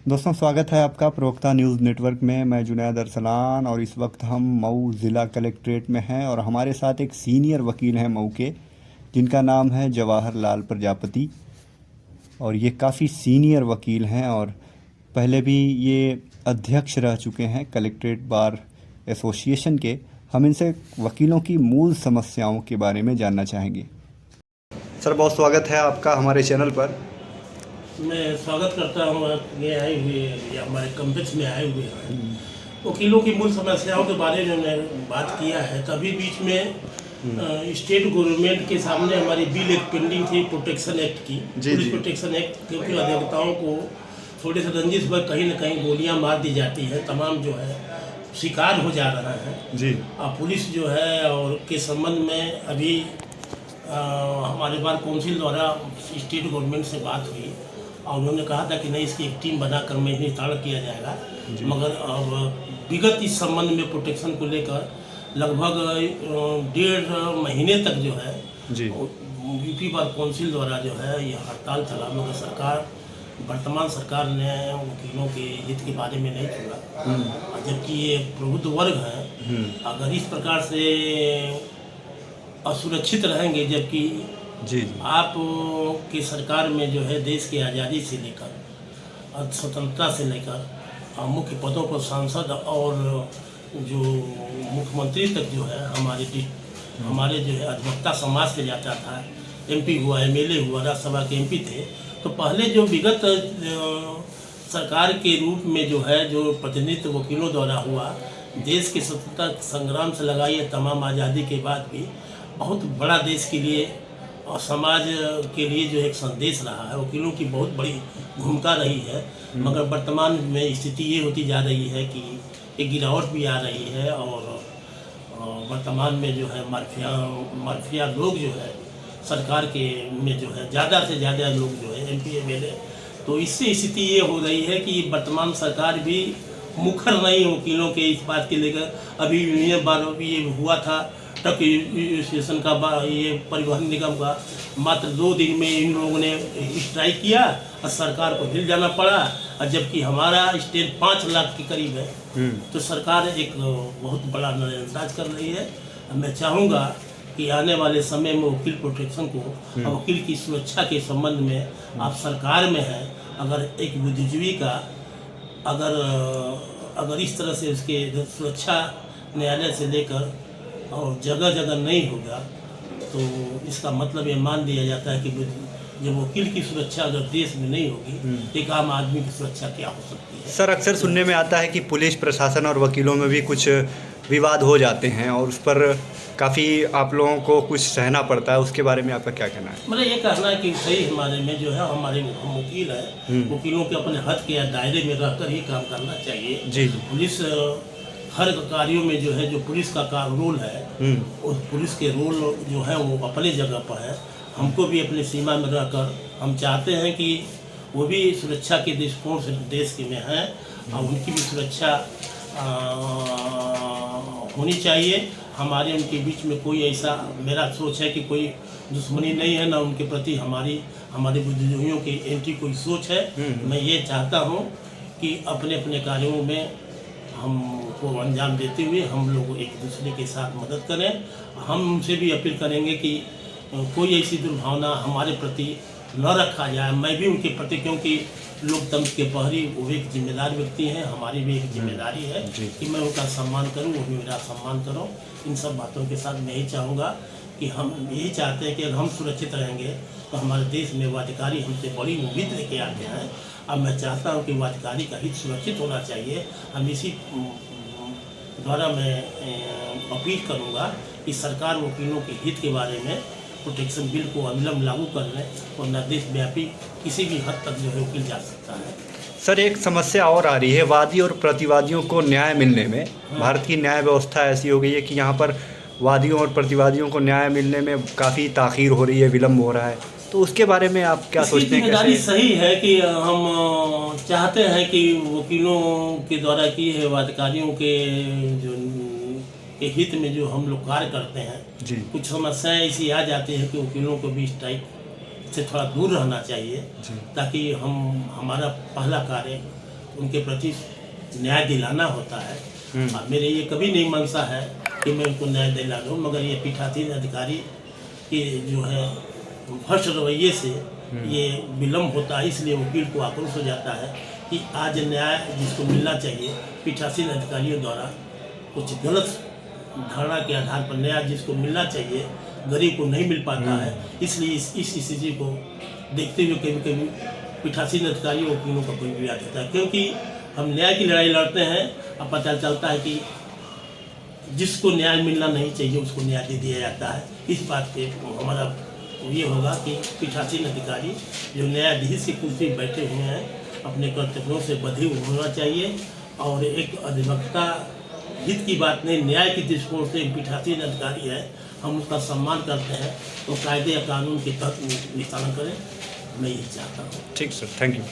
दोस्तों, स्वागत है आपका प्रवक्ता न्यूज़ नेटवर्क में। मैं जुनैद अरसलान और इस वक्त हम मऊ ज़िला कलेक्ट्रेट में हैं और हमारे साथ एक सीनियर वकील हैं मऊ के, जिनका नाम है जवाहर लाल प्रजापति। और ये काफ़ी सीनियर वकील हैं और पहले भी ये अध्यक्ष रह चुके हैं कलेक्ट्रेट बार एसोसिएशन के। हम इनसे वकीलों की मूल समस्याओं के बारे में जानना चाहेंगे। सर, बहुत स्वागत है आपका हमारे चैनल पर। मैं स्वागत करता हूँ। आप ये आए हुए या हमारे कम्प्लेक्स में आए हुए हैं। वकीलों की मूल समस्याओं के बारे में मैं बात किया है। तभी बीच में स्टेट गवर्नमेंट के सामने हमारी बिल एक पेंडिंग थी प्रोटेक्शन एक्ट की, पुलिस प्रोटेक्शन एक्ट, क्योंकि अधिवक्ताओं को थोड़े से रंजिश पर कहीं ना कहीं गोलियां मार दी जाती हैं, तमाम जो है शिकार हो जा रहा है जी। पुलिस जो है और के संबंध में अभी हमारे बार काउंसिल द्वारा स्टेट गवर्नमेंट से बात हुई और उन्होंने कहा था कि नहीं, इसकी एक टीम बनाकर में निर्धारण किया जाएगा। मगर अब विगत इस संबंध में प्रोटेक्शन को लेकर लगभग 1.5 महीने तक जो है यूपी बार काउंसिल द्वारा जो है यह हड़ताल चला, मगर सरकार, वर्तमान सरकार ने वकीलों के हित के बारे में नहीं छोड़ा। जबकि ये प्रबुद्ध वर्ग है, अगर इस प्रकार से असुरक्षित रहेंगे, जबकि आप की सरकार में जो है देश की आज़ादी से लेकर स्वतंत्रता से लेकर मुख्य पदों पर सांसद और जो मुख्यमंत्री तक जो है हमारे जो है अधिवक्ता समाज से जाता था। एमपी हुआ, एमएलए हुआ, राज्यसभा के एमपी थे। तो पहले जो विगत सरकार के रूप में जो है जो प्रतिनिधित्व वकीलों द्वारा हुआ, देश के स्वतंत्रता संग्राम से लगाई तमाम आज़ादी के बाद भी बहुत बड़ा देश के लिए और समाज के लिए जो एक संदेश रहा है। वकीलों की बहुत बड़ी भूमिका रही है। मगर वर्तमान में स्थिति ये होती जा रही है कि एक गिरावट भी आ रही है और वर्तमान में जो है माफिया लोग जो है सरकार के में जो है ज़्यादा से ज़्यादा लोग जो है एमपी एमएलए। तो इससे स्थिति ये हो रही है कि वर्तमान सरकार भी मुखर नहीं वकीलों के इस बात के लेकर। अभी ये हुआ था ट्रक स्टेशन का, ये परिवहन निगम का, मात्र 2 दिन में इन लोगों ने स्ट्राइक किया और सरकार को हिल जाना पड़ा। और जबकि हमारा स्टेट 5 लाख के करीब है, तो सरकार एक बहुत बड़ा नजरअंदाज कर रही है। मैं चाहूँगा कि आने वाले समय में वकील प्रोटेक्शन को और वकील की सुरक्षा के संबंध में आप सरकार में हैं, अगर एक बुद्धिजीवी का अगर इस तरह से उसके सुरक्षा न्यायालय से लेकर और जगह जगह नहीं होगा, तो इसका मतलब ये मान लिया जाता है कि जब वकील की सुरक्षा अगर देश में नहीं होगी, एक आम आदमी की सुरक्षा क्या हो सकती है। सर, अक्सर सुनने में आता है कि पुलिस प्रशासन और वकीलों में भी कुछ विवाद हो जाते हैं और उस पर काफ़ी आप लोगों को कुछ सहना पड़ता है। उसके बारे में आपका क्या कहना है? मतलब ये कहना है कि सही, हमारे में जो है हम वकील हैं, वकीलों के अपने हद के या दायरे में रहकर ही काम करना चाहिए जी। पुलिस हर कार्यों में जो है जो पुलिस का रोल है, उस पुलिस के रोल जो है वो अपने जगह पर है। हमको भी अपनी सीमा में रहकर हम चाहते हैं कि वो भी सुरक्षा के दृष्टिकोण से देश के में हैं और उनकी भी सुरक्षा होनी चाहिए। हमारे उनके बीच में कोई ऐसा, मेरा सोच है कि कोई दुश्मनी नहीं है, ना उनके प्रति हमारे बुद्धिजीवियों की एंटी कोई सोच है। मैं ये चाहता हूँ कि अपने अपने कार्यों में हमको अंजाम देते हुए हम लोग एक दूसरे के साथ मदद करें। हम उनसे भी अपील करेंगे कि कोई ऐसी दुर्भावना हमारे प्रति न रखा जाए। मैं भी उनके प्रति, क्योंकि लोकतंत्र के प्रहरी वो एक जिम्मेदार व्यक्ति हैं, हमारी भी एक जिम्मेदारी है कि मैं उनका सम्मान करूं, वो भी मेरा सम्मान करो। इन सब बातों के साथ मैं यही चाहूँगा कि हम यही चाहते हैं कि अगर हम सुरक्षित रहेंगे तो हमारे देश में वो अधिकारी हमसे बड़ी उम्मीद लेके आते हैं। अब मैं चाहता हूँ कि वो अधिकारी का हित सुरक्षित होना चाहिए। हम इसी द्वारा मैं अपील करूँगा कि सरकार वकीलों के हित के बारे में प्रोटेक्शन बिल को अविलंब लागू कर लें, वरना देशव्यापी किसी भी हद तक जो है वकील जा सकता है। सर, एक समस्या और आ रही है वादी और प्रतिवादियों को न्याय मिलने में। भारत की न्याय व्यवस्था ऐसी हो गई है कि यहाँ पर वादियों और प्रतिवादियों को न्याय मिलने में काफ़ी ताख़ीर हो रही है, विलम्ब हो रहा है। तो उसके बारे में आप क्या सोचते हैं? जिम्मेदारी सही है कि हम चाहते हैं कि वकीलों के द्वारा किए हुए अधिकारियों के जो के हित में जो हम लोग कार्य करते हैं जी। कुछ समस्याएं ऐसी आ जाती हैं कि वकीलों को भी स्ट्राइक से थोड़ा दूर रहना चाहिए, ताकि हमारा पहला कार्य उनके प्रति न्याय दिलाना होता है। और मेरे ये कभी नहीं मनसा है कि मैं उनको न्याय दिला दूँ, मगर ये पीठासीन अधिकारी के जो है भ्रष्ट रवैये से ये विलम्ब होता है, इसलिए वकील को आक्रोश हो जाता है कि आज न्याय जिसको मिलना चाहिए पीठासीन अधिकारियों द्वारा कुछ गलत धारणा के आधार पर न्याय जिसको मिलना चाहिए गरीब को नहीं मिल पाता है। इसलिए इस स्थिति को देखते हुए कभी कभी पीठासीन अधिकारियों वकीलों का कोई विवाद होता है, क्योंकि हम न्याय की लड़ाई लड़ते हैं अब पता चलता है कि जिसको न्याय मिलना नहीं चाहिए उसको न्याय दे दिया जाता है। इस बात पे हमारा ये होगा कि पीठासीन अधिकारी जो न्यायाधीश की कुर्सी पर बैठे हुए हैं अपने कर्तव्यों से बधिर होना चाहिए, और एक अधिवक्ता हित की बात नहीं, न्याय के दृष्टिकोण से पीठासीन अधिकारी है, हम उसका सम्मान करते हैं, तो कायदे या कानून के तहत निशान करें, मैं यही चाहता हूँ। ठीक सर, थैंक यू।